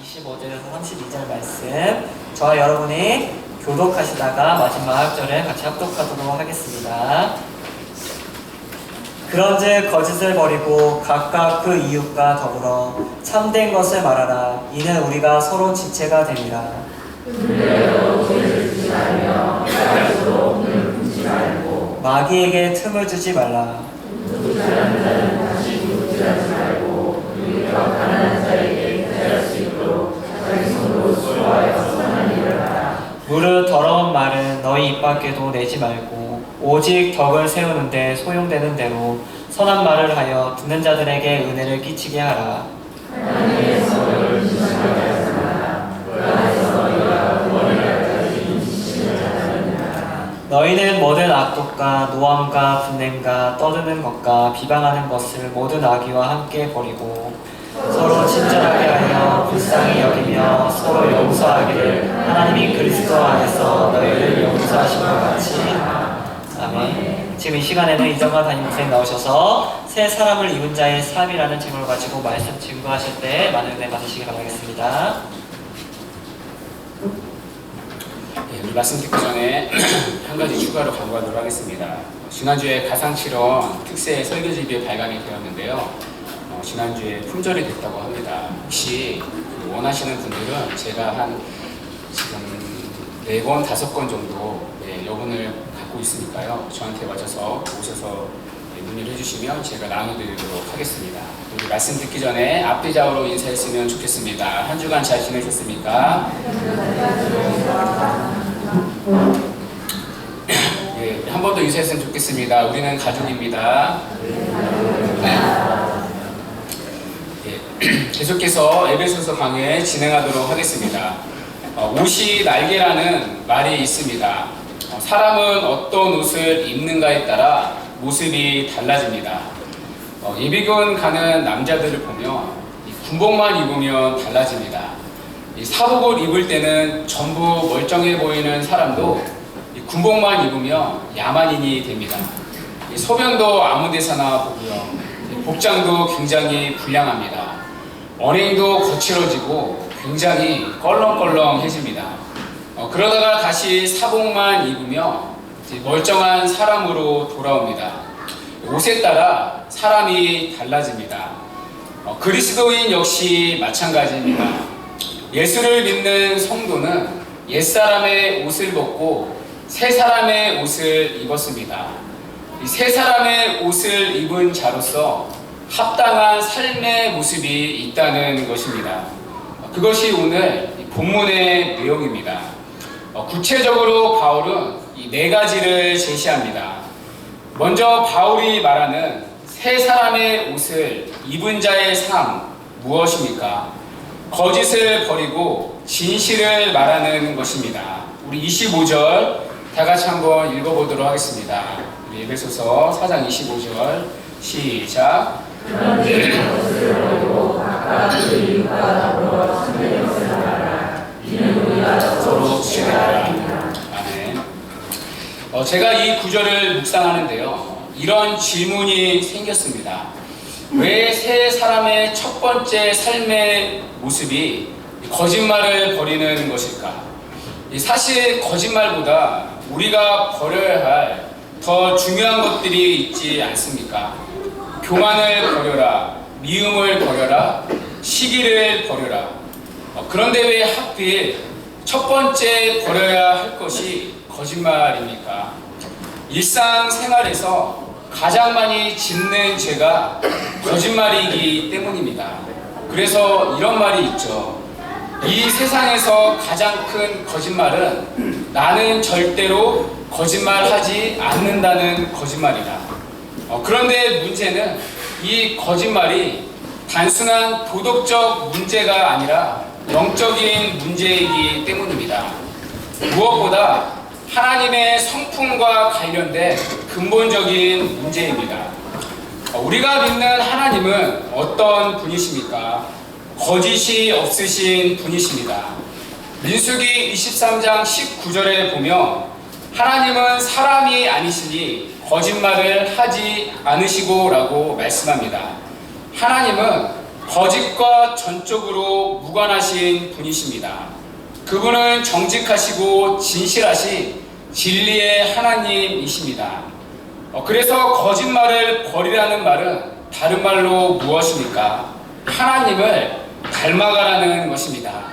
25절에서 32절 말씀, 저와 여러분이 교독하시다가 마지막 절에 같이 합독하도록 하겠습니다. 그런즉 거짓을 버리고 각각 그 이웃과 더불어 참된 것을 말하라. 이는 우리가 서로 지체가 됨이라. 마귀에게 틈을 주지 말라. 무릇 더러운 말은 너희 입 밖에도 내지 말고 오직 덕을 세우는데 소용되는 대로 선한 말을 하여 듣는 자들에게 은혜를 끼치게 하라. 너희는 모든 악독과 노함과 분냄과 떠드는 것과 비방하는 것을 모든 악의와 함께 버리고 서로 친절하게 하여 불쌍히 여기며 서로 용서하기를 하나님이 그리스도 안에서 너희를 용서하신 것 같이. 아멘. 지금 이 시간에는 이정관 담임선생님 나오셔서 새 사람을 입은 자의 삶이라는 제목을 가지고 말씀 증거하실 때 많은 은혜 받으시기 바라겠습니다. 우리 말씀 듣기 전에 한 가지 추가로 강조하도록 하겠습니다. 지난주에 가상실험 특세 설교집이 발간이 되었는데요. 지난주에 품절이 됐다고 합니다. 혹시 원하시는 분들은 제가 한 지금 4권, 5권 정도 여분을 갖고 있으니까요. 저한테 맞춰서 오셔서 문의를 해주시면 제가 나눠드리도록 하겠습니다. 우리 말씀 듣기 전에 앞뒤 좌우로 인사했으면 좋겠습니다. 한 주간 잘 지내셨습니까? 한 번 더 인사했으면 좋겠습니다. 우리는 가족입니다. 계속해서 에베소서 강의 진행하도록 하겠습니다. 옷이 날개라는 말이 있습니다. 사람은 어떤 옷을 입는가에 따라 모습이 달라집니다. 예비군 가는 남자들을 보면 군복만 입으면 달라집니다. 사복을 입을 때는 전부 멀쩡해 보이는 사람도 군복만 입으면 야만인이 됩니다. 소변도 아무 데서나 보고요. 복장도 굉장히 불량합니다. 언행도 거칠어지고 굉장히 껄렁껄렁해집니다. 그러다가 다시 사복만 입으며 멀쩡한 사람으로 돌아옵니다. 옷에 따라 사람이 달라집니다. 그리스도인 역시 마찬가지입니다. 예수를 믿는 성도는 옛사람의 옷을 벗고 새 사람의 옷을 입었습니다. 새 사람의 옷을 입은 자로서 합당한 삶의 모습이 있다는 것입니다. 그것이 오늘 본문의 내용입니다. 구체적으로 바울은 이 4가지를 제시합니다. 먼저 바울이 말하는 새 사람의 옷을 입은 자의 삶 무엇입니까? 거짓을 버리고 진실을 말하는 것입니다. 우리 25절 다 같이 한번 읽어보도록 하겠습니다. 우리 에베소서 4장 25절 시작. 서로 지내라. 아멘. 제가 이 구절을 묵상하는데요, 이런 질문이 생겼습니다. 왜 새 사람의 첫 번째 삶의 모습이 거짓말을 버리는 것일까? 사실 거짓말보다 우리가 버려야 할 더 중요한 것들이 있지 않습니까? 교만을 버려라, 미움을 버려라, 시기를 버려라. 그런데 왜 하필 첫 번째 버려야 할 것이 거짓말입니까? 일상생활에서 가장 많이 짓는 죄가 거짓말이기 때문입니다. 그래서 이런 말이 있죠. 이 세상에서 가장 큰 거짓말은 나는 절대로 거짓말하지 않는다는 거짓말이다. 그런데 문제는 이 거짓말이 단순한 도덕적 문제가 아니라 영적인 문제이기 때문입니다. 무엇보다 하나님의 성품과 관련된 근본적인 문제입니다. 우리가 믿는 하나님은 어떤 분이십니까? 거짓이 없으신 분이십니다. 민수기 23장 19절에 보면 하나님은 사람이 아니시니 거짓말을 하지 않으시고 라고 말씀합니다. 하나님은 거짓과 전적으로 무관하신 분이십니다. 그분은 정직하시고 진실하신 진리의 하나님이십니다. 그래서 거짓말을 버리라는 말은 다른 말로 무엇입니까? 하나님을 닮아가라는 것입니다.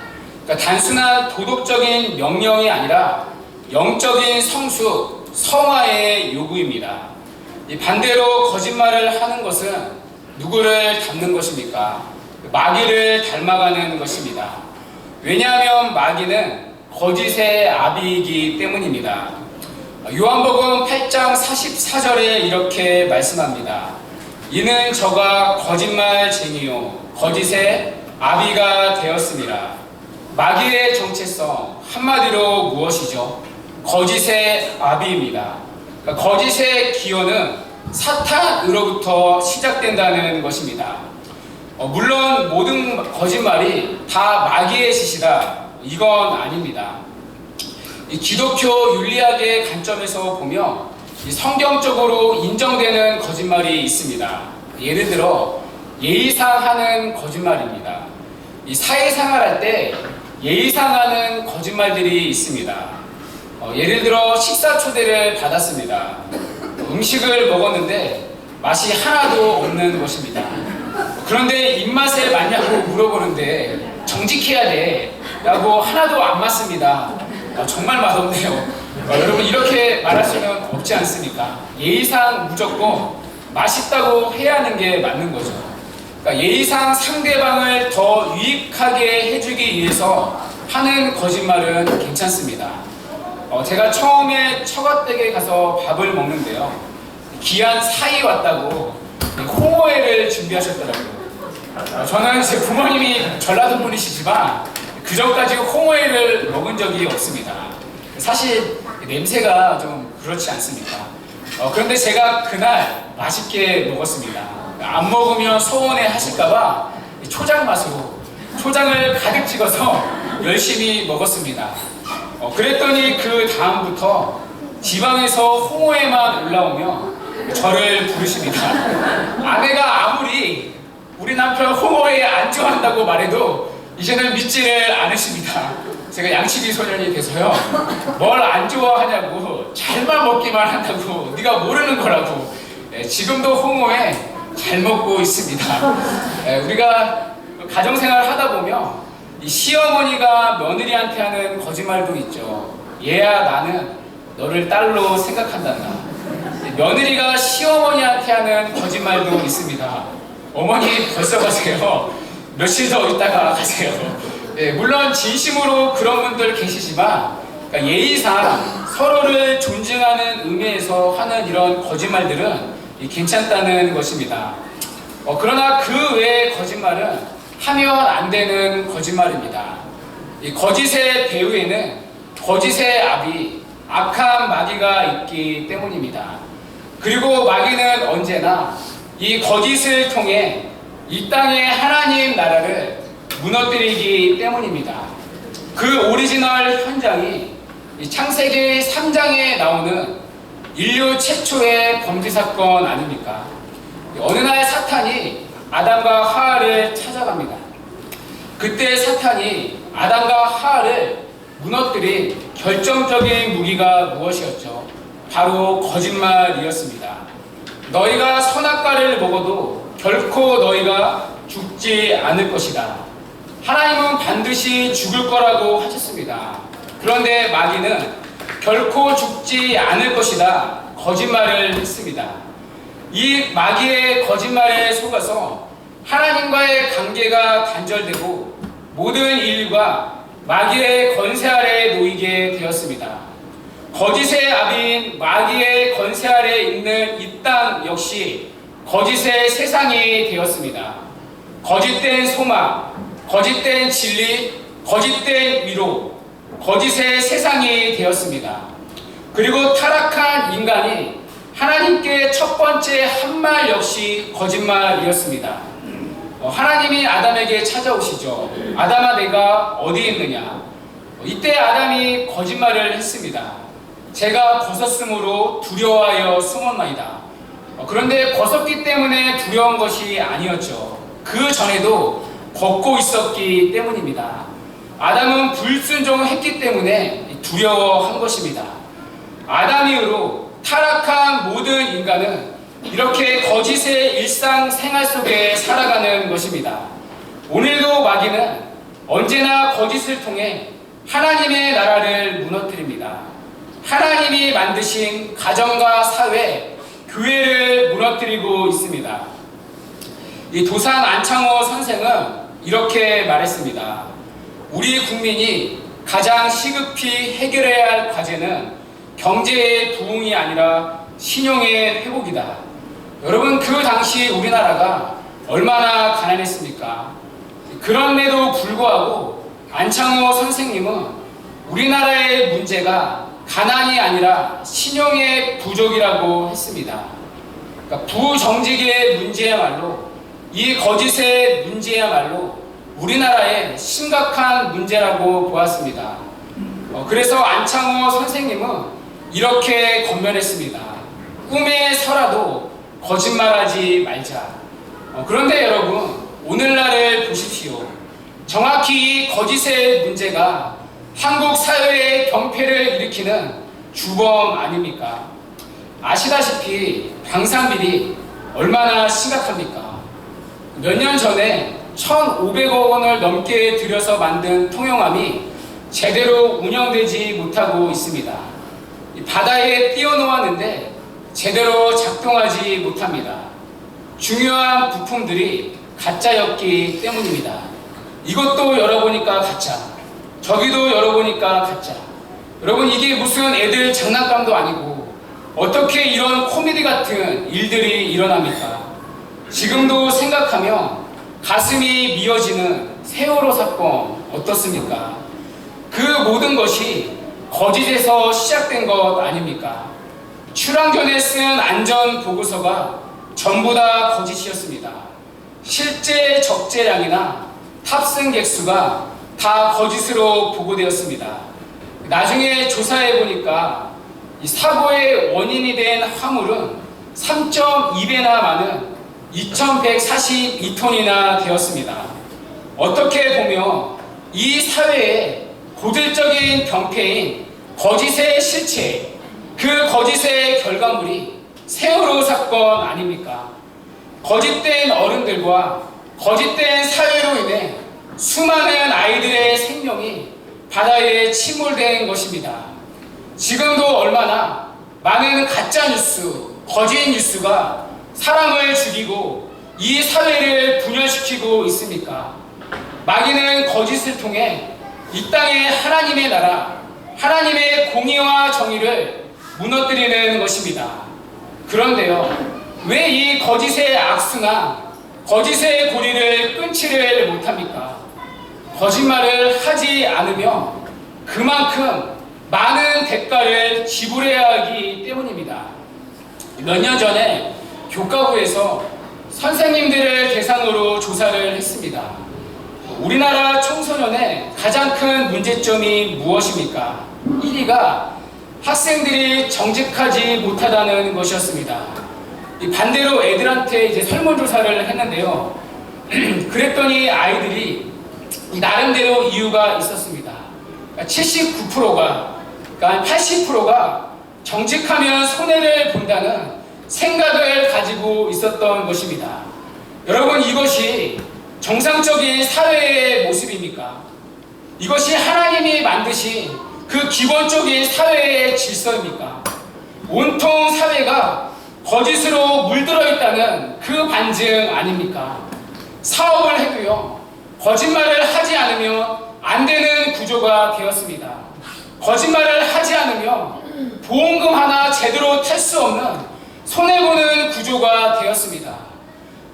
그러니까 단순한 도덕적인 명령이 아니라 영적인 성숙, 성화의 요구입니다. 반대로 거짓말을 하는 것은 누구를 닮는 것입니까? 마귀를 닮아가는 것입니다. 왜냐하면 마귀는 거짓의 아비이기 때문입니다. 요한복음 8장 44절에 이렇게 말씀합니다. 이는 저가 거짓말쟁이요 거짓의 아비가 되었습니다. 마귀의 정체성 한마디로 무엇이죠? 거짓의 아비입니다. 그러니까 거짓의 기원은 사탄으로부터 시작된다는 것입니다. 물론 모든 거짓말이 다 마귀의 짓이다, 이건 아닙니다. 이 기독교 윤리학의 관점에서 보면 성경적으로 인정되는 거짓말이 있습니다. 예를 들어 예의상 하는 거짓말입니다. 이 사회생활할 때 예의상 하는 거짓말들이 있습니다. 예를 들어 식사 초대를 받았습니다. 음식을 먹었는데 맛이 하나도 없는 것입니다. 그런데 입맛에 맞냐고 물어보는데 정직해야 돼 라고 하나도 안 맞습니다. 정말 맛없네요. 여러분 이렇게 말할 수는 없지 않습니까? 예의상 무조건 맛있다고 해야 하는 게 맞는 거죠. 그러니까 예의상 상대방을 더 유익하게 해주기 위해서 하는 거짓말은 괜찮습니다. 제가 처음에 처갓댁에 가서 밥을 먹는데요. 귀한 사이 왔다고 홍어회를 준비하셨더라고요. 저는 제 부모님이 전라도 분이시지만 그 전까지 홍어회를 먹은 적이 없습니다. 사실 냄새가 좀 그렇지 않습니까? 그런데 제가 그날 맛있게 먹었습니다. 안 먹으면 서운해 하실까봐 초장 맛으로 초장을 가득 찍어서 열심히 먹었습니다. 그랬더니 그 다음부터 지방에서 홍어회만 올라오면 저를 부르십니다. 아내가 아무리 우리 남편 홍어회 안 좋아한다고 말해도 이제는 믿지를 않으십니다. 제가 양치기 소년이 돼서요. 뭘 안 좋아하냐고 잘만 먹기만 한다고 네가 모르는 거라고. 지금도 홍어회 잘 먹고 있습니다. 우리가 가정생활 하다 보면 이 시어머니가 며느리한테 하는 거짓말도 있죠. 얘야 나는 너를 딸로 생각한단다. 며느리가 시어머니한테 하는 거짓말도 있습니다. 어머니 벌써 가세요. 며칠 더 있다가 가세요. 물론 진심으로 그런 분들 계시지만 그러니까 예의상 서로를 존중하는 의미에서 하는 이런 거짓말들은 괜찮다는 것입니다. 그러나 그 외의 거짓말은 하면 안 되는 거짓말입니다. 이 거짓의 배후에는 거짓의 아비, 악한 마귀가 있기 때문입니다. 그리고 마귀는 언제나 이 거짓을 통해 이 땅의 하나님 나라를 무너뜨리기 때문입니다. 그 오리지널 현장이 이 창세기 3장에 나오는 인류 최초의 범죄 사건 아닙니까? 어느 날 사탄이 아담과 하와를 찾아갑니다. 그때 사탄이 아담과 하와를 무너뜨린 결정적인 무기가 무엇이었죠? 바로 거짓말이었습니다. 너희가 선악과를 먹어도 결코 너희가 죽지 않을 것이다. 하나님은 반드시 죽을 거라고 하셨습니다. 그런데 마귀는 결코 죽지 않을 것이다. 거짓말을 했습니다. 이 마귀의 거짓말에 속아서 하나님과의 관계가 단절되고 모든 인류가 마귀의 권세 아래 놓이게 되었습니다. 거짓의 아비인 마귀의 권세 아래 있는 이 땅 역시 거짓의 세상이 되었습니다. 거짓된 소망, 거짓된 진리, 거짓된 위로, 거짓의 세상이 되었습니다. 그리고 타락한 인간이 하나님께 첫 번째 한 말 역시 거짓말이었습니다. 하나님이 아담에게 찾아오시죠. 아담아 내가 어디 있느냐. 이때 아담이 거짓말을 했습니다. 제가 벗었으므로 두려워하여 숨었나이다. 그런데 벗었기 때문에 두려운 것이 아니었죠. 그 전에도 걷고 있었기 때문입니다. 아담은 불순종했기 때문에 두려워한 것입니다. 아담 이후로 타락한 모든 인간은 이렇게 거짓의 일상생활 속에 살아가는 것입니다. 오늘도 마귀는 언제나 거짓을 통해 하나님의 나라를 무너뜨립니다. 하나님이 만드신 가정과 사회, 교회를 무너뜨리고 있습니다. 이 도산 안창호 선생은 이렇게 말했습니다. 우리 국민이 가장 시급히 해결해야 할 과제는 경제의 부흥이 아니라 신용의 회복이다. 여러분, 그 당시 우리나라가 얼마나 가난했습니까? 그런데도 불구하고 안창호 선생님은 우리나라의 문제가 가난이 아니라 신용의 부족이라고 했습니다. 그러니까 부정직의 문제야말로, 이 거짓의 문제야말로 우리나라의 심각한 문제라고 보았습니다. 그래서 안창호 선생님은 이렇게 권면했습니다. 꿈에 서라도 거짓말하지 말자. 그런데 여러분, 오늘날을 보십시오. 정확히 이 거짓의 문제가 한국 사회의 경패를 일으키는 주범 아닙니까? 아시다시피 방산비리 얼마나 심각합니까? 몇 년 전에 1,500억 원을 넘게 들여서 만든 통영함이 제대로 운영되지 못하고 있습니다. 바다에 띄워놓았는데 제대로 작동하지 못합니다. 중요한 부품들이 가짜였기 때문입니다. 이것도 열어보니까 가짜, 저기도 열어보니까 가짜. 여러분, 이게 무슨 애들 장난감도 아니고 어떻게 이런 코미디 같은 일들이 일어납니까? 지금도 생각하면 가슴이 미어지는 세월호 사건 어떻습니까? 그 모든 것이 거짓에서 시작된 것 아닙니까? 출항전에 쓴 안전보고서가 전부 다 거짓이었습니다. 실제 적재량이나 탑승 객수가 다 거짓으로 보고되었습니다. 나중에 조사해 보니까 이 사고의 원인이 된 화물은 3.2배나 많은 2,142톤이나 되었습니다. 어떻게 보면 이 사회의 고질적인 병폐인 거짓의 실체, 그 거짓의 결과물이 세월호 사건 아닙니까? 거짓된 어른들과 거짓된 사회로 인해 수많은 아이들의 생명이 바다에 침몰된 것입니다. 지금도 얼마나 많은 가짜뉴스, 거짓 뉴스가 사람을 죽이고 이 사회를 분열시키고 있습니까? 마귀는 거짓을 통해 이 땅에 하나님의 나라, 하나님의 공의와 정의를 무너뜨리는 것입니다. 그런데요, 왜 이 거짓의 악수나 거짓의 고리를 끊지를 못합니까? 거짓말을 하지 않으면 그만큼 많은 대가를 지불해야 하기 때문입니다. 몇 년 전에 교과부에서 선생님들을 대상으로 조사를 했습니다. 우리나라 청소년의 가장 큰 문제점이 무엇입니까? 1위가 학생들이 정직하지 못하다는 것이었습니다. 반대로 애들한테 이제 설문조사를 했는데요. 그랬더니 아이들이 나름대로 이유가 있었습니다. 79%가, 그러니까 80%가 정직하면 손해를 본다는 생각을 가지고 있었던 것입니다. 여러분, 이것이 정상적인 사회의 모습입니까? 이것이 하나님이 만드신 그 기본적인 사회의 질서입니까? 온통 사회가 거짓으로 물들어 있다는 그 반증 아닙니까? 사업을 해도요, 거짓말을 하지 않으면 안 되는 구조가 되었습니다. 거짓말을 하지 않으면 보험금 하나 제대로 탈 수 없는 손해보는 구조가 되었습니다.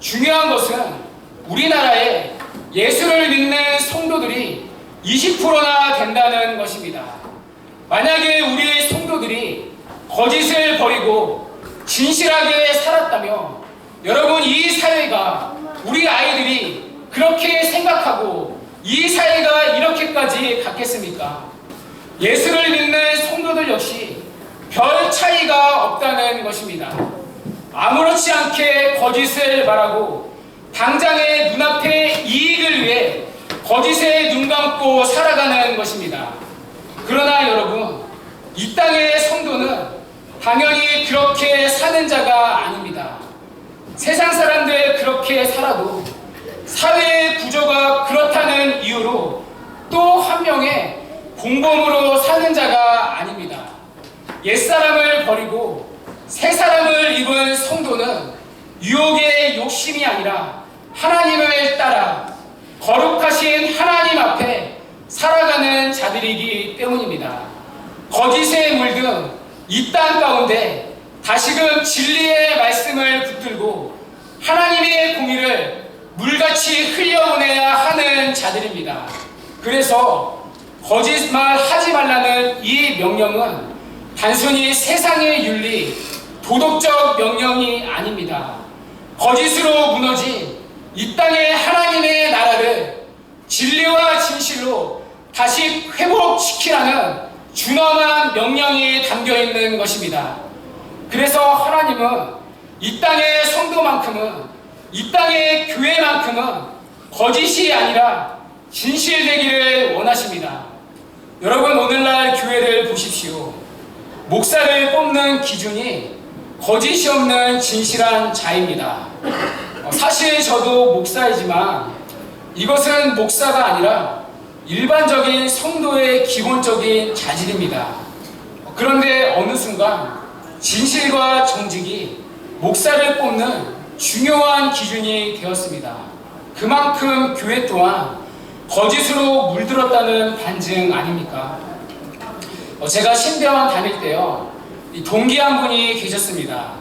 중요한 것은 우리나라에 예수를 믿는 성도들이 20%나 된다는 것입니다. 만약에 우리 성도들이 거짓을 버리고 진실하게 살았다면 여러분, 이 사회가, 우리 아이들이 그렇게 생각하고 이 사회가 이렇게까지 갔겠습니까? 예수를 믿는 성도들 역시 별 차이가 없다는 것입니다. 아무렇지 않게 거짓을 말하고 당장의 눈앞의 이익을 위해 거짓에 눈 감고 살아가는 것입니다. 그러나 여러분, 이 땅의 성도는 당연히 그렇게 사는 자가 아닙니다. 세상 사람들 그렇게 살아도 사회의 구조가 그렇다는 이유로 또 한 명의 공범으로 사는 자가 아닙니다. 옛사람을 버리고 새 사람을 입은 성도는 유혹의 욕심이 아니라 하나님을 따라 거룩하신 하나님 앞에 살아가는 자들이기 때문입니다. 거짓에 물든 이 땅 가운데 다시금 진리의 말씀을 붙들고 하나님의 공의를 물같이 흘려보내야 하는 자들입니다. 그래서 거짓말 하지 말라는 이 명령은 단순히 세상의 윤리, 도덕적 명령이 아닙니다. 거짓으로 무너진 이 땅의 하나님의 나라를 진리와 진실로 다시 회복시키라는 준엄한 명령이 담겨있는 것입니다. 그래서 하나님은 이 땅의 성도만큼은, 이 땅의 교회만큼은 거짓이 아니라 진실되기를 원하십니다. 여러분, 오늘날 교회를 보십시오. 목사를 뽑는 기준이 거짓이 없는 진실한 자입니다. 사실 저도 목사이지만 이것은 목사가 아니라 일반적인 성도의 기본적인 자질입니다. 그런데 어느 순간 진실과 정직이 목사를 뽑는 중요한 기준이 되었습니다. 그만큼 교회 또한 거짓으로 물들었다는 반증 아닙니까? 제가 신대원 다닐 때요, 동기 한 분이 계셨습니다.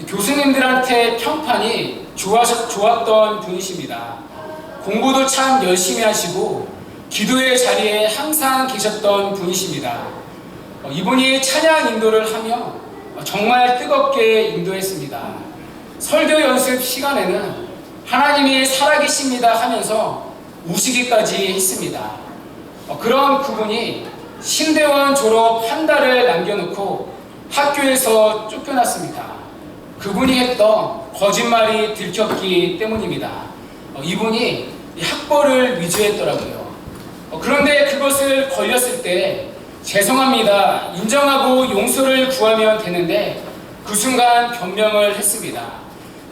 교수님들한테 평판이 좋았던 분이십니다. 공부도 참 열심히 하시고 기도의 자리에 항상 계셨던 분이십니다. 이분이 찬양 인도를 하며 정말 뜨겁게 인도했습니다. 설교 연습 시간에는 하나님이 살아계십니다 하면서 우시기까지 했습니다. 그런 그분이 신대원 졸업 한 달을 남겨놓고 학교에서 쫓겨났습니다. 그분이 했던 거짓말이 들켰기 때문입니다. 이분이 학벌을 위조했더라고요. 그런데 그것을 걸렸을 때 죄송합니다, 인정하고 용서를 구하면 되는데 그 순간 변명을 했습니다.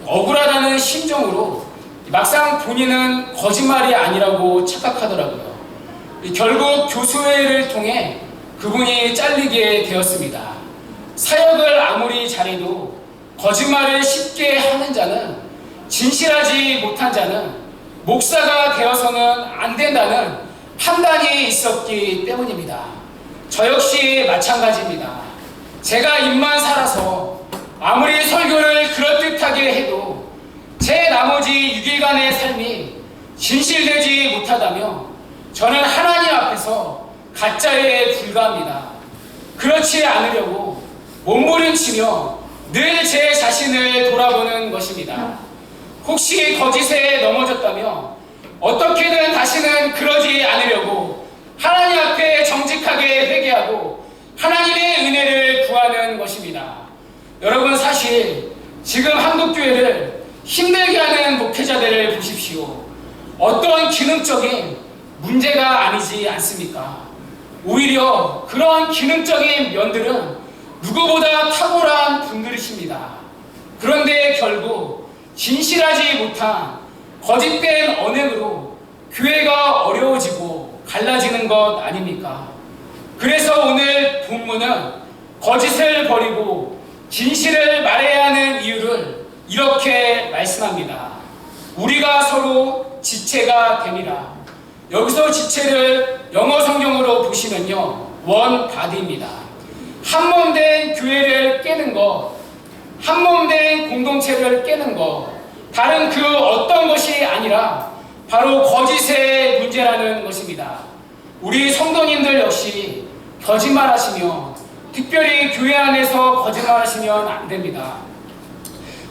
억울하다는 심정으로 막상 본인은 거짓말이 아니라고 착각하더라고요. 결국 교수회를 통해 그분이 잘리게 되었습니다. 사역을 아무리 잘해도 거짓말을 쉽게 하는 자는, 진실하지 못한 자는 목사가 되어서는 안 된다는 판단이 있었기 때문입니다. 저 역시 마찬가지입니다. 제가 입만 살아서 아무리 설교를 그럴듯하게 해도 제 나머지 6일간의 삶이 진실되지 못하다며 저는 하나님 앞에서 가짜에 불과합니다. 그렇지 않으려고 몸부림치며 늘 제 자신을 돌아보는 것입니다. 혹시 거짓에 넘어졌다며 어떻게든 다시는 그러지 않으려고 하나님 앞에 정직하게 회개하고 하나님의 은혜를 구하는 것입니다. 여러분, 사실 지금 한국교회를 힘들게 하는 목회자들을 보십시오. 어떤 기능적인 문제가 아니지 않습니까? 오히려 그런 기능적인 면들은 누구보다 탁월한 분들이십니다. 그런데 결국 진실하지 못한 거짓된 언행으로 교회가 어려워지고 갈라지는 것 아닙니까? 그래서 오늘 본문은 거짓을 버리고 진실을 말해야 하는 이유를 이렇게 말씀합니다. 우리가 서로 지체가 됨이라. 여기서 지체를 영어 성경으로 보시면요, 원 바디입니다. 한 몸 된 교회를 깨는 것, 한 몸 된 공동체를 깨는 것, 다른 그 어떤 것이 아니라 바로 거짓의 문제라는 것입니다. 우리 성도님들 역시 거짓말하시며, 특별히 교회 안에서 거짓말하시면 안 됩니다.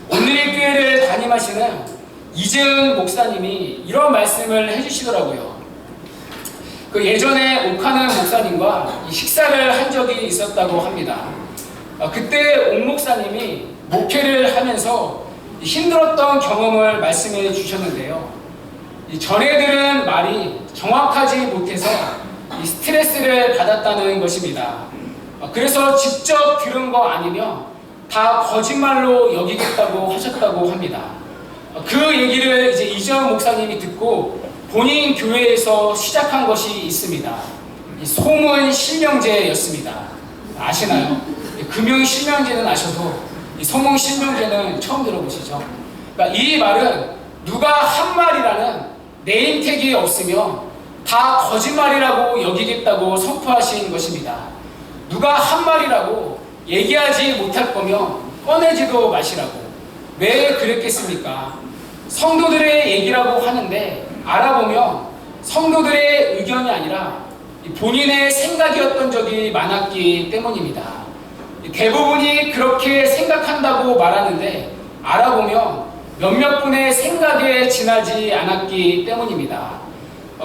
오늘의 교회를 담임하시는 이재은 목사님이 이런 말씀을 해주시더라고요. 그 예전에 옥하는 목사님과 식사를 한 적이 있었다고 합니다. 그때 옥 목사님이 목회를 하면서 힘들었던 경험을 말씀해 주셨는데요. 이 전애들은 말이 정확하지 못해서 이 스트레스를 받았다는 것입니다. 그래서 직접 들은 거 아니면 다 거짓말로 여기겠다고 하셨다고 합니다. 그 얘기를 이제 이재원 목사님이 듣고 본인 교회에서 시작한 것이 있습니다. 이 소문 실명제였습니다. 아시나요? 금융 실명제는 아셔도 이 소문 실명제는 처음 들어보시죠? 그러니까 이 말은 누가 한 말이라는 네임택이 없으면 다 거짓말이라고 여기겠다고 선포하신 것입니다. 누가 한 말이라고 얘기하지 못할 거면 꺼내지도 마시라고. 왜 그랬겠습니까? 성도들의 얘기라고 하는데 알아보면 성도들의 의견이 아니라 본인의 생각이었던 적이 많았기 때문입니다. 대부분이 그렇게 생각한다고 말하는데 알아보면 몇몇 분의 생각에 지나지 않았기 때문입니다.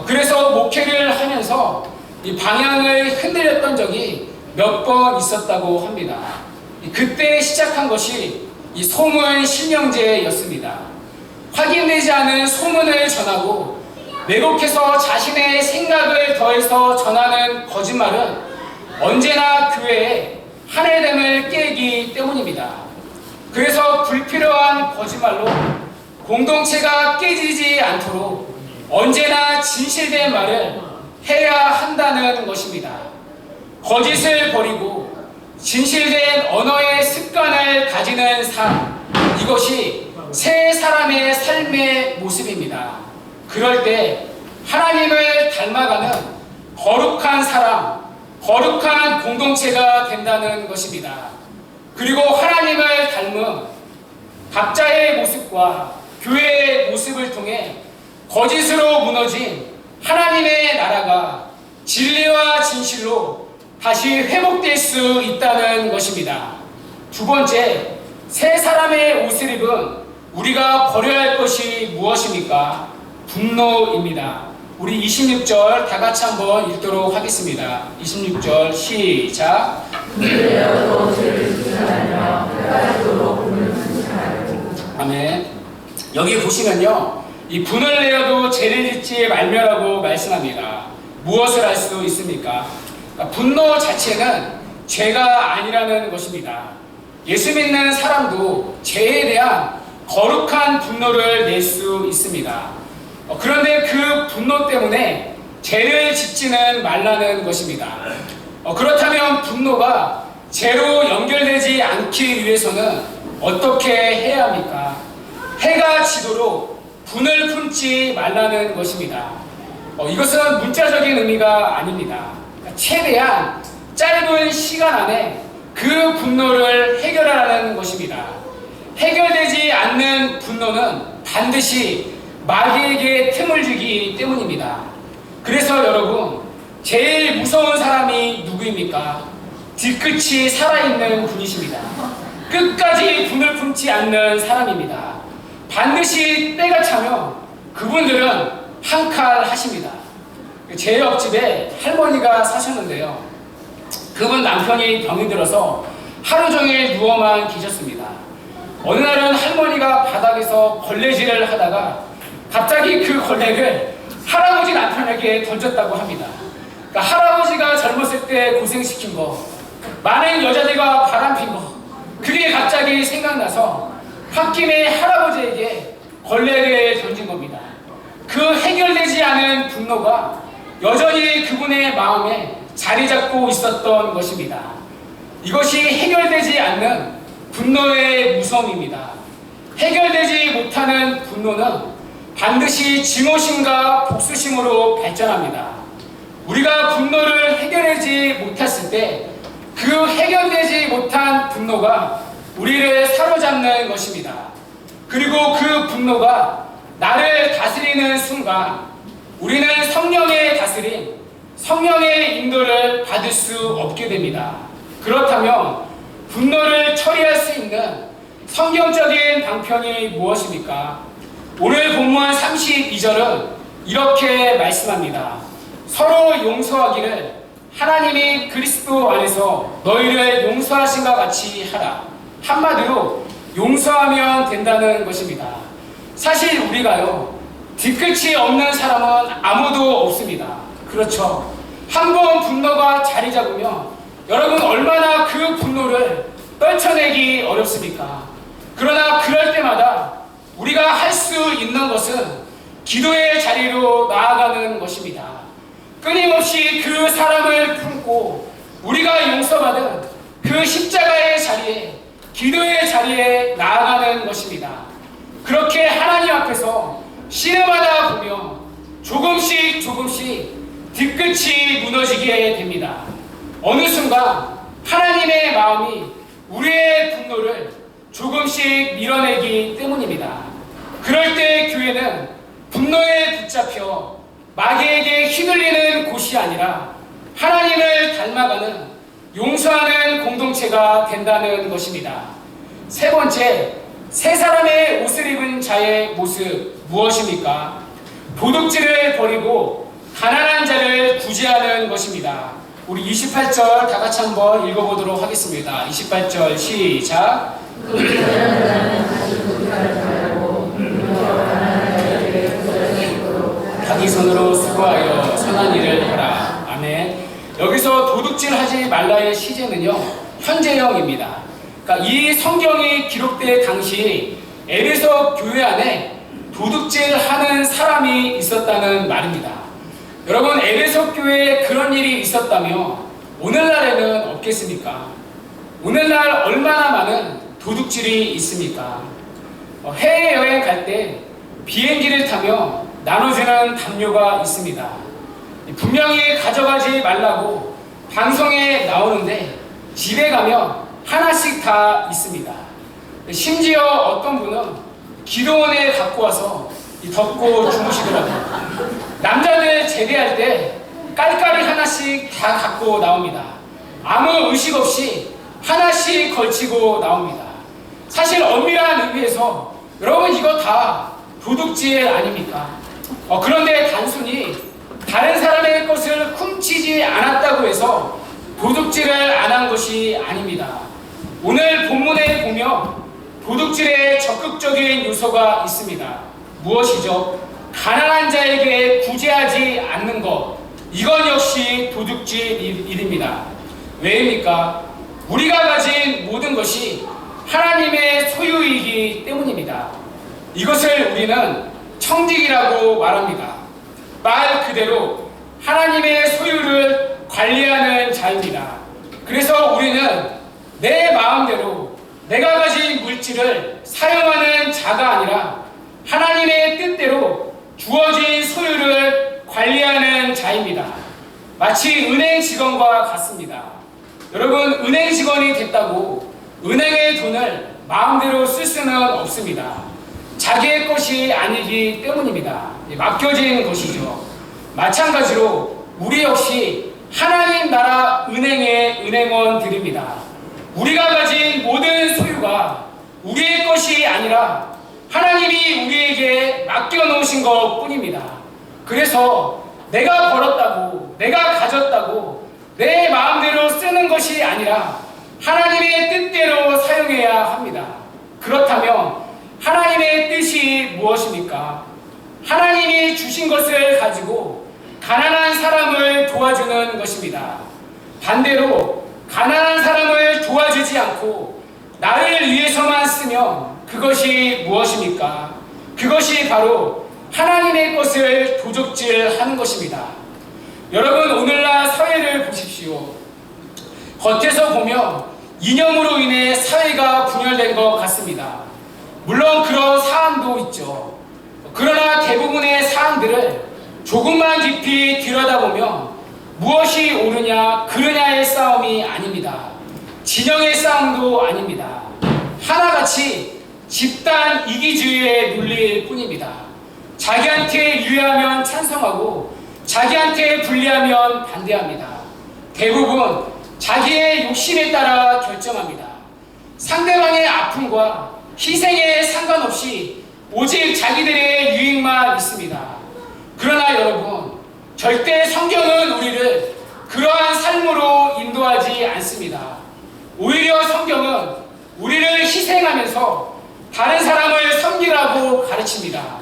그래서 목회를 하면서 이 방향을 흔들렸던 적이 몇 번 있었다고 합니다. 그때 시작한 것이 이 소문 실명제였습니다. 확인되지 않은 소문을 전하고 왜곡해서 자신의 생각을 더해서 전하는 거짓말은 언제나 교회에 한해됨을 깨기 때문입니다. 그래서 불필요한 거짓말로 공동체가 깨지지 않도록 언제나 진실된 말을 해야 한다는 것입니다. 거짓을 버리고 진실된 언어의 습관을 가지는 삶, 이것이 새 사람의 삶의 모습입니다. 그럴 때 하나님을 닮아가는 거룩한 사람, 거룩한 공동체가 된다는 것입니다. 그리고 하나님을 닮은 각자의 모습과 교회의 모습을 통해 거짓으로 무너진 하나님의 나라가 진리와 진실로 다시 회복될 수 있다는 것입니다. 두 번째, 새 사람의 옷을 입은 우리가 버려야 할 것이 무엇입니까? 분노입니다. 우리 26절 다 같이 한번 읽도록 하겠습니다. 26절 시작. 아멘. 여기 보시면요, 이 분을 내어도 죄를 짓지 말며라고 말씀합니다. 무엇을 할 수 있습니까? 그러니까 분노 자체는 죄가 아니라는 것입니다. 예수 믿는 사람도 죄에 대한 거룩한 분노를 낼 수 있습니다. 그런데 그 분노 때문에 죄를 짓지는 말라는 것입니다. 그렇다면 분노가 죄로 연결되지 않기 위해서는 어떻게 해야 합니까? 해가 지도록 분을 품지 말라는 것입니다. 이것은 문자적인 의미가 아닙니다. 최대한 짧은 시간 안에 그 분노를 해결하라는 것입니다. 해결되지 않는 분노는 반드시 마귀에게 틈을 주기 때문입니다. 그래서 여러분, 제일 무서운 사람이 누구입니까? 뒤끝이 살아있는 분이십니다. 끝까지 분을 품지 않는 사람입니다. 반드시 때가 차면 그분들은 한 칼 하십니다. 제 옆집에 할머니가 사셨는데요, 그분 남편이 병이 들어서 하루 종일 누워만 계셨습니다. 어느 날은 할머니가 바닥에서 걸레질을 하다가 갑자기 그 걸레를 할아버지 남편에게 던졌다고 합니다. 그러니까 할아버지가 젊었을 때 고생시킨 거, 많은 여자들과 바람핀 거, 그게 갑자기 생각나서 홧김에 할아버지에게 걸레를 던진 겁니다. 그 해결되지 않은 분노가 여전히 그분의 마음에 자리 잡고 있었던 것입니다. 이것이 해결되지 않는 분노의 무서움입니다. 해결되지 못하는 분노는 반드시 증오심과 복수심으로 발전합니다. 우리가 분노를 해결하지 못했을 때 그 해결되지 못한 분노가 우리를 사로잡는 것입니다. 그리고 그 분노가 나를 다스리는 순간 우리는 성령의 다스림, 성령의 인도를 받을 수 없게 됩니다. 그렇다면 분노를 처리할 수 있는 성경적인 방편이 무엇입니까? 오늘 본문 32절은 이렇게 말씀합니다. 서로 용서하기를 하나님이 그리스도 안에서 너희를 용서하신 것 같이 하라. 한마디로 용서하면 된다는 것입니다. 사실 우리가요, 뒤끝이 없는 사람은 아무도 없습니다. 그렇죠. 한번 분노가 자리 잡으면 여러분 얼마나 그 분노를 떨쳐내기 어렵습니까? 그러나 그럴 때마다 우리가 할 수 있는 것은 기도의 자리로 나아가는 것입니다. 끊임없이 그 사람을 품고 우리가 용서받은 그 십자가의 자리에, 기도의 자리에 나아가는 것입니다. 그렇게 하나님 앞에서 씨름하다 보면 조금씩 뒤끝이 무너지게 됩니다. 어느 순간 하나님의 마음이 우리의 분노를 조금씩 밀어내기 때문입니다. 그럴 때 교회는 분노에 붙잡혀 마귀에게 휘둘리는 곳이 아니라 하나님을 닮아가는 용서하는 공동체가 된다는 것입니다. 세 번째, 세 사람의 옷을 입은 자의 모습 무엇입니까? 도둑질을 버리고 가난한 자를 구제하는 것입니다. 우리 28절 다 같이 한번 읽어보도록 하겠습니다. 28절 시작. 자기 손으로 수고하여 선한 일을 하라. 아멘. 여기서 도둑질하지 말라의 시제는요, 현재형입니다. 그러니까 이 성경이 기록될 당시 에베소 교회 안에 도둑질하는 사람이 있었다는 말입니다. 여러분, 에베소 교회에 그런 일이 있었다면 오늘날에는 없겠습니까? 오늘날 얼마나 많은 도둑질이 있습니까? 해외여행 갈 때 비행기를 타며 나눠주는 담요가 있습니다. 분명히 가져가지 말라고 방송에 나오는데 집에 가면 하나씩 다 있습니다. 심지어 어떤 분은 기도원에 갖고 와서 덮고 주무시더라고요. 남자들 제대할 때 깔깔이 하나씩 다 갖고 나옵니다. 아무 의식 없이 하나씩 걸치고 나옵니다. 사실 엄밀한 의미에서 여러분 이거 다 도둑질 아닙니까? 그런데 단순히 다른 사람의 것을 훔치지 않았다고 해서 도둑질을 안 한 것이 아닙니다. 오늘 본문에 보면 도둑질에 적극적인 요소가 있습니다. 무엇이죠? 가난한 자에게 구제하지 않는 것. 이건 역시 도둑질 일입니다. 왜입니까? 우리가 가진 모든 것이 하나님의 소유이기 때문입니다. 이것을 우리는 청직이라고 말합니다. 말 그대로 하나님의 소유를 관리하는 자입니다. 그래서 우리는 내 마음대로 내가 가진 물질을 사용하는 자가 아니라 하나님의 뜻대로 주어진 소유를 관리하는 자입니다. 마치 은행 직원과 같습니다. 여러분, 은행 직원이 됐다고 은행의 돈을 마음대로 쓸 수는 없습니다. 자기의 것이 아니기 때문입니다. 맡겨진 것이죠. 마찬가지로 우리 역시 하나님 나라 은행의 은행원들입니다. 우리가 가진 모든 소유가 우리의 것이 아니라 하나님이 우리에게 맡겨놓으신 것 뿐입니다. 그래서 내가 벌었다고, 내가 가졌다고 내 마음대로 쓰는 것이 아니라 하나님의 뜻대로 사용해야 합니다. 그렇다면 하나님의 뜻이 무엇입니까? 하나님이 주신 것을 가지고 가난한 사람을 도와주는 것입니다. 반대로 가난한 사람을 도와주지 않고 나를 위해서만 쓰면 그것이 무엇입니까? 그것이 바로 하나님의 것을 도둑질하는 것입니다. 여러분, 오늘날 사회를 보십시오. 겉에서 보면 이념으로 인해 사회가 분열된 것 같습니다. 물론 그런 사안도 있죠. 그러나 대부분의 사안들을 조금만 깊이 들여다보면 무엇이 옳으냐 그르냐의 싸움이 아닙니다. 진영의 싸움도 아닙니다. 하나같이 집단 이기주의의 논리일 뿐입니다. 자기한테 유리하면 찬성하고 자기한테 불리하면 반대합니다. 대부분 자기의 욕심에 따라 결정합니다. 상대방의 아픔과 희생에 상관없이 오직 자기들의 유익만 있습니다. 그러나 여러분, 절대 성경은 우리를 그러한 삶으로 인도하지 않습니다. 오히려 성경은 우리를 희생하는 살아가면서 다른 사람을 섬기라고 가르칩니다.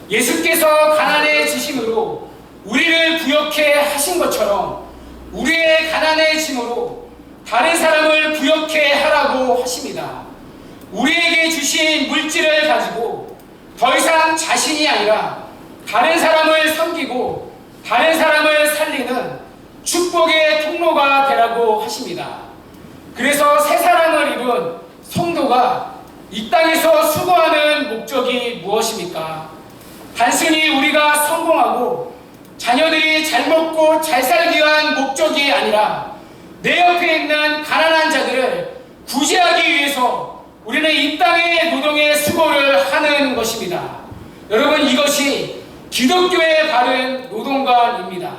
예수께서 가난해지심으로 우리를 부욕해 하신 것처럼 우리의 가난해짐으로 다른 사람을 부욕해 하라고 하십니다. 우리에게 주신 물질을 가지고 더 이상 자신이 아니라 다른 사람을 섬기고 다른 사람을 살리는 축복의 통로가 되라고 하십니다. 그래서 새 사람을 입은 성도가 이 땅에서 수고하는 목적이 무엇입니까? 단순히 우리가 성공하고 자녀들이 잘 먹고 잘 살기 위한 목적이 아니라 내 옆에 있는 가난한 자들을 구제하기 위해서 우리는 이 땅의 노동의 수고를 하는 것입니다. 여러분, 이것이 기독교의 바른 노동관입니다.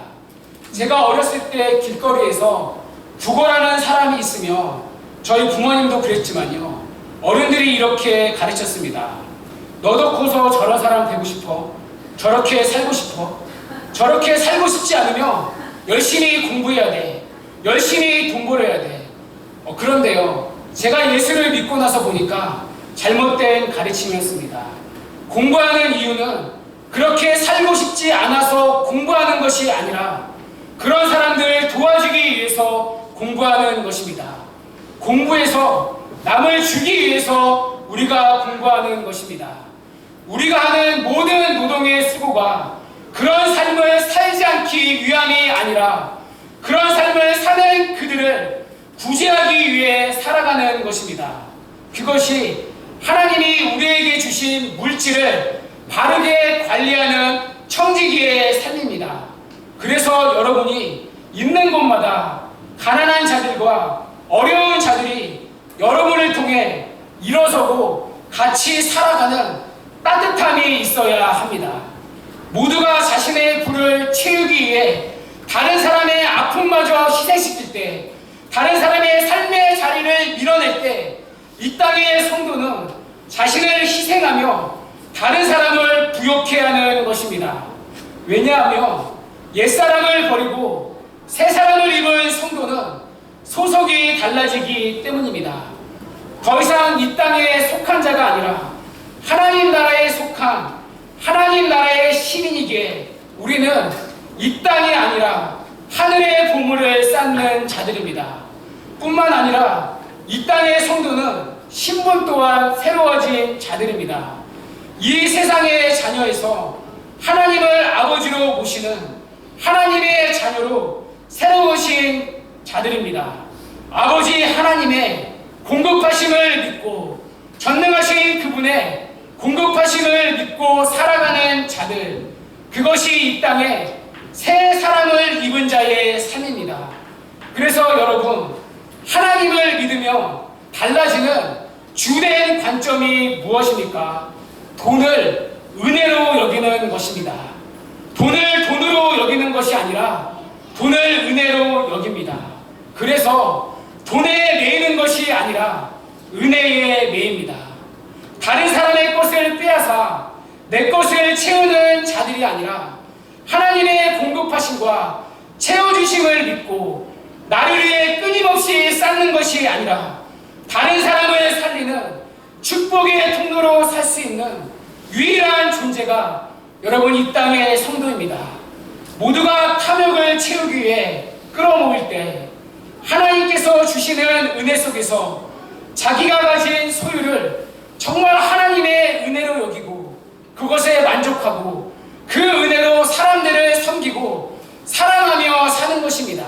제가 어렸을 때 길거리에서 국어라는 사람이 있으면 저희 부모님도 그랬지만요, 어른들이 이렇게 가르쳤습니다. 너도 커서 저런 사람 되고 싶어? 저렇게 살고 싶어? 저렇게 살고 싶지 않으면 열심히 공부해야 돼. 열심히 돈 벌어야 돼. 그런데요, 제가 예수를 믿고 나서 보니까 잘못된 가르침이었습니다. 공부하는 이유는 그렇게 살고 싶지 않아서 공부하는 것이 아니라 그런 사람들을 도와주기 위해서 공부하는 것입니다. 공부해서 남을 주기 위해서 우리가 공부하는 것입니다. 우리가 하는 모든 노동의 수고가 그런 삶을 살지 않기 위함이 아니라 그런 삶을 사는 그들을 구제하기 위해 살아가는 것입니다. 그것이 하나님이 우리에게 주신 물질을 바르게 관리하는 청지기의 삶입니다. 그래서 여러분이 있는 곳마다 가난한 자들과 어려운 자들이 여러분을 통해 일어서고 같이 살아가는 따뜻함이 있어야 합니다. 모두가 자신의 불을 채우기 위해 다른 사람의 아픔마저 희생시킬 때, 다른 사람의 삶의 자리를 밀어낼 때 이 땅의 성도는 자신을 희생하며 다른 사람을 부욕해 하는 것입니다. 왜냐하면 옛사람을 버리고 새 사람을 입은 성도는 소속이 달라지기 때문입니다. 더 이상 이 땅에 속한 자가 아니라 하나님 나라에 속한 하나님 나라의 시민이기에 우리는 이 땅이 아니라 하늘의 보물을 쌓는 자들입니다. 뿐만 아니라 이 땅의 성도는 신분 또한 새로워진 자들입니다. 이 세상의 자녀에서 하나님을 아버지로 모시는 하나님의 자녀로 새로우신 자들입니다. 아버지 하나님의 공급하심을 믿고 전능하신 그분의 공급하심을 믿고 살아가는 자들, 그것이 이 땅에 새 사람을 입은 자의 삶입니다. 그래서 여러분, 하나님을 믿으며 달라지는 주된 관점이 무엇입니까? 돈을 은혜로 여기는 것입니다. 돈을 돈으로 여기는 것이 아니라 돈을 은혜로 여깁니다. 그래서 돈에 매이는 것이 아니라 은혜에 매입니다. 다른 사람의 것을 빼앗아 내 것을 채우는 자들이 아니라 하나님의 공급하심과 채워주심을 믿고 나를 위해 끊임없이 쌓는 것이 아니라 다른 사람을 살리는 축복의 통로로 살 수 있는 유일한 존재가 여러분 이 땅의 성도입니다. 모두가 탐욕을 채우기 위해 끌어모일 때 하나님께서 주시는 은혜 속에서 자기가 가진 소유를 정말 하나님의 은혜로 여기고 그것에 만족하고 그 은혜로 사람들을 섬기고 사랑하며 사는 것입니다.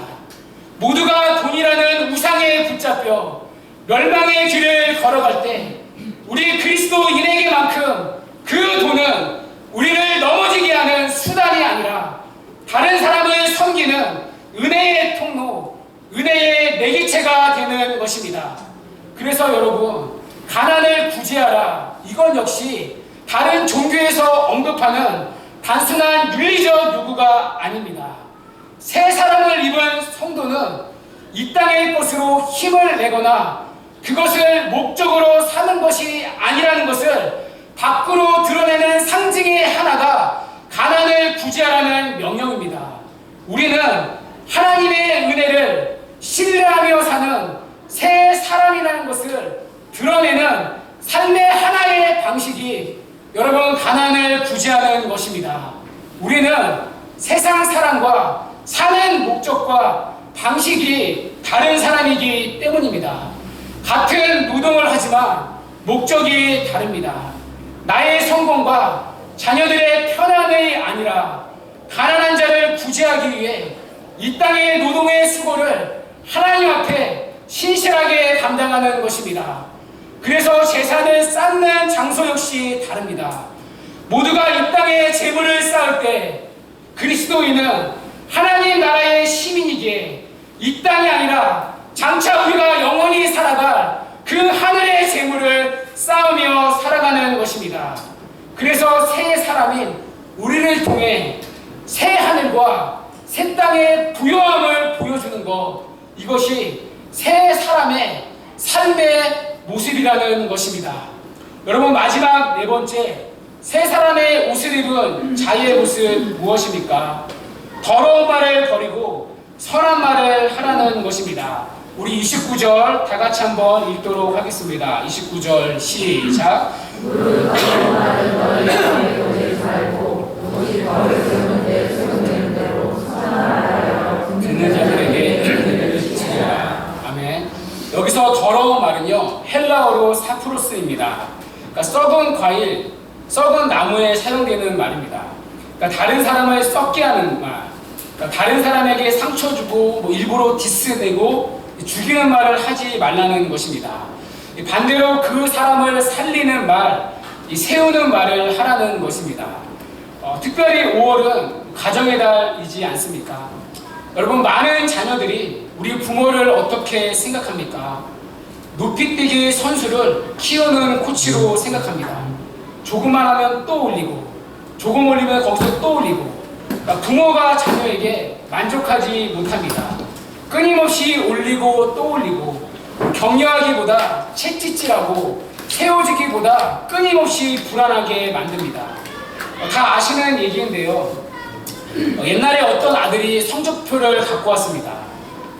모두가 돈이라는 우상에 붙잡혀 멸망의 길을 걸어갈 때 우리 그리스도인에게만큼 그 돈은 우리를 넘어지게 하는 수단이 아니라 다른 사람을 섬기는 은혜의 통로, 은혜의 매개체가 되는 것입니다. 그래서 여러분, 가난을 구제하라, 이건 역시 다른 종교에서 언급하는 단순한 윤리적 요구가 아닙니다. 새 사람을 입은 성도는 이 땅의 것으로 힘을 내거나 그것을 목적으로 사는 것이 아니라는 것을 밖으로 드러내는 상징의 하나가 가난을 구제하라는 명령입니다. 우리는 하나님의 은혜를 신뢰하며 사는 새 사람이라는 것을 드러내는 삶의 하나의 방식이 여러분 가난을 구제하는 것입니다. 우리는 세상 사람과 사는 목적과 방식이 다른 사람이기 때문입니다. 같은 노동을 하지만 목적이 다릅니다. 나의 성공과 자녀들의 편안이 아니라 가난한 자를 구제하기 위해 이 땅의 노동의 수고를 하나님 앞에 신실하게 감당하는 것입니다. 그래서 제사를 쌓는 장소 역시 다릅니다. 모두가 이 땅에 재물을 쌓을 때 그리스도인은 하나님 나라의 시민이기에 이 땅이 아니라 장차 우리가 영원히 살아갈 그 하늘의 재물을 쌓으며 살아가는 것입니다. 그래서 새 사람인 우리를 통해 새 하늘과 새 땅의 부요함을 보여주는 것, 이것이 새 사람의 삶의 모습이라는 것입니다. 여러분, 마지막 네 번째, 새 사람의 옷을 입은 자의 모습 무엇입니까? 더러운 말을 버리고 선한 말을 하라는 것입니다. 우리 29절 다 같이 한번 읽도록 하겠습니다. 29절 시작. 듣는 자들에게 지혜라. 아멘. 여기서 더러운 말은요, 헬라어로 사프로스입니다. 그러니까 썩은 과일, 썩은 나무에 사용되는 말입니다. 그러니까 다른 사람을 썩게 하는 말, 그러니까 다른 사람에게 상처 주고 일부러 디스내고 죽이는 말을 하지 말라는 것입니다. 반대로 그 사람을 살리는 말, 세우는 말을 하라는 것입니다. 특별히 5월은 가정의 달이지 않습니까? 여러분, 많은 자녀들이 우리 부모를 어떻게 생각합니까? 높이뛰기 선수를 키우는 코치로 생각합니다. 조금만 하면 또 올리고, 조금 올리면 거기서 또 올리고, 그러니까 부모가 자녀에게 만족하지 못합니다. 끊임없이 올리고 또 올리고, 격려하기보다 채찍질하고 세워주기보다 끊임없이 불안하게 만듭니다. 다 아시는 얘기인데요. 옛날에 어떤 아들이 성적표를 갖고 왔습니다.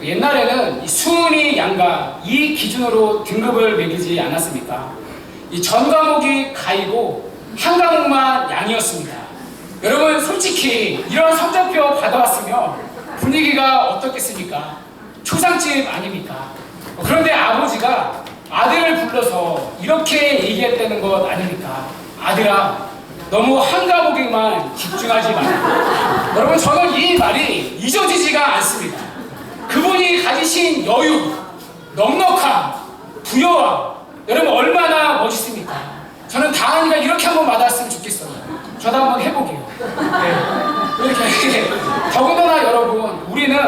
옛날에는 수은이 양가 이 기준으로 등급을 매기지 않았습니까? 이 전 과목이 가이고 한 과목만 양이었습니다. 여러분, 솔직히 이런 성적표 받아왔으면 분위기가 어떻겠습니까? 초상집 아닙니까? 그런데 아버지가 아들을 불러서 이렇게 얘기했다는 것 아닙니까? 아들아, 너무 한 과목에만 집중하지 말고. 여러분, 저는 이 말이 잊어지지가 않습니다. 그분이 가지신 여유, 넉넉함, 부여함, 여러분 얼마나 멋있습니까? 저는 다은이가 이렇게 한번 받았으면 좋겠어요. 저도 한번 해보게요. 네. 이렇게. 더군다나 여러분, 우리는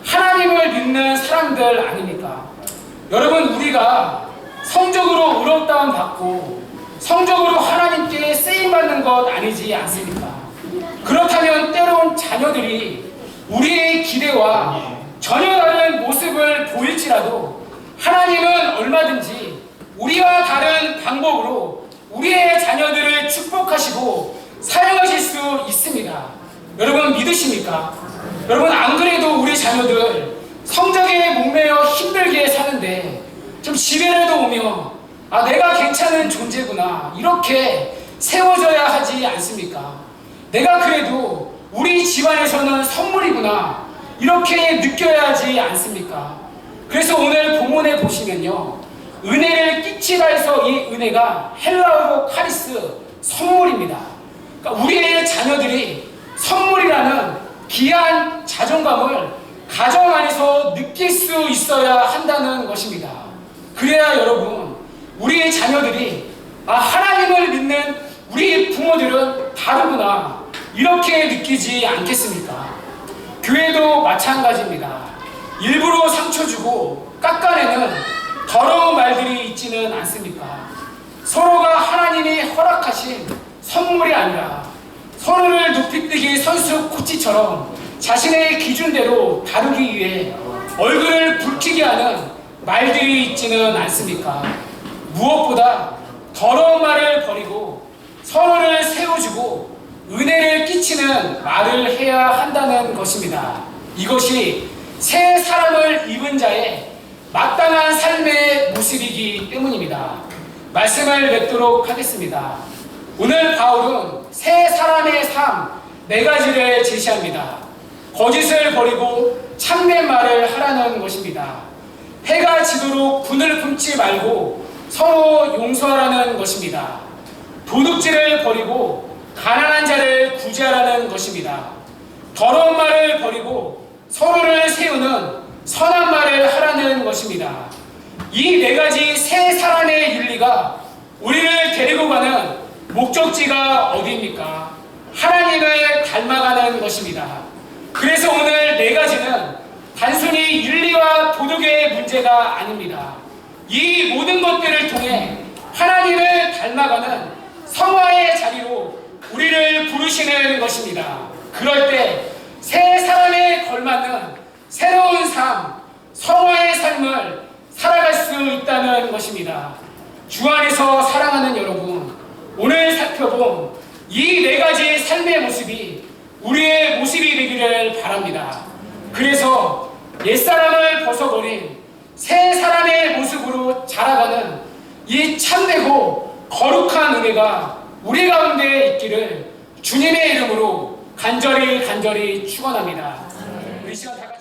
하나님을 믿는 사람들 아닙니까? 여러분, 우리가 성적으로 의롭다함 받고 성적으로 하나님께 쓰임받는 것 아니지 않습니까? 그렇다면 때론 자녀들이 우리의 기대와 전혀 다른 모습을 보일지라도 하나님은 얼마든지 우리와 다른 방법으로 우리의 자녀들을 축복하시고 사용하실 수 있습니다. 여러분, 믿으십니까? 여러분, 안 그래도 우리 자녀들 성적에 목매여 힘들게 사는데 좀 집에라도 오면 내가 괜찮은 존재구나 이렇게 세워져야 하지 않습니까? 내가 그래도 우리 집안에서는 선물이구나 이렇게 느껴야 하지 않습니까? 그래서 오늘 본문에 보시면요, 은혜를 끼치라 해서 이 은혜가 헬라어로 카리스, 선물입니다. 그러니까 우리의 자녀들이 선물이라는 귀한 자존감을 가정 안에서 느낄 수 있어야 한다는 것입니다. 그래야 여러분, 우리의 자녀들이 하나님을 믿는 우리 부모들은 다르구나 이렇게 느끼지 않겠습니까? 교회도 마찬가지입니다. 일부러 상처 주고 깎아내는 더러운 말들이 있지는 않습니까? 서로가 하나님이 허락하신 선물이 아니라 서로를 높이뛰기 선수 코치처럼 자신의 기준대로 다루기 위해 얼굴을 붉히게 하는 말들이 있지는 않습니까? 무엇보다 더러운 말을 버리고 서로를 세워주고 은혜를 끼치는 말을 해야 한다는 것입니다. 이것이 새 사람을 입은 자의 마땅한 삶의 모습이기 때문입니다. 말씀을 맺도록 하겠습니다. 오늘 바울은 새 사람의 삶 4가지를 제시합니다. 거짓을 버리고 참된 말을 하라는 것입니다. 해가 지도록 분을 품지 말고 서로 용서하라는 것입니다. 도둑질을 버리고 가난한 자를 구제하라는 것입니다. 더러운 말을 버리고 서로를 세우는 선한 말을 하라는 것입니다. 이 4가지 새 사람의 윤리가 우리를 데리고 가는 목적지가 어디입니까? 하나님을 닮아가는 것입니다. 그래서 오늘 4가지는 단순히 윤리와 도덕의 문제가 아닙니다. 이 모든 것들을 통해 하나님을 닮아가는 성화의 자리로 우리를 부르시는 것입니다. 그럴 때 새 사람에 걸맞는 새로운 삶, 성화의 삶을 살아갈 수 있다는 것입니다. 주 안에서 사랑하는 여러분, 오늘 살펴본 이 4가지 삶의 모습이 우리의 모습이 되기를 바랍니다. 그래서 옛사람을 벗어버린 새 사람의 모습으로 자라가는 이 참되고 거룩한 은혜가 우리 가운데 있기를 주님의 이름으로 간절히 축원합니다. 우리 시간 다 같이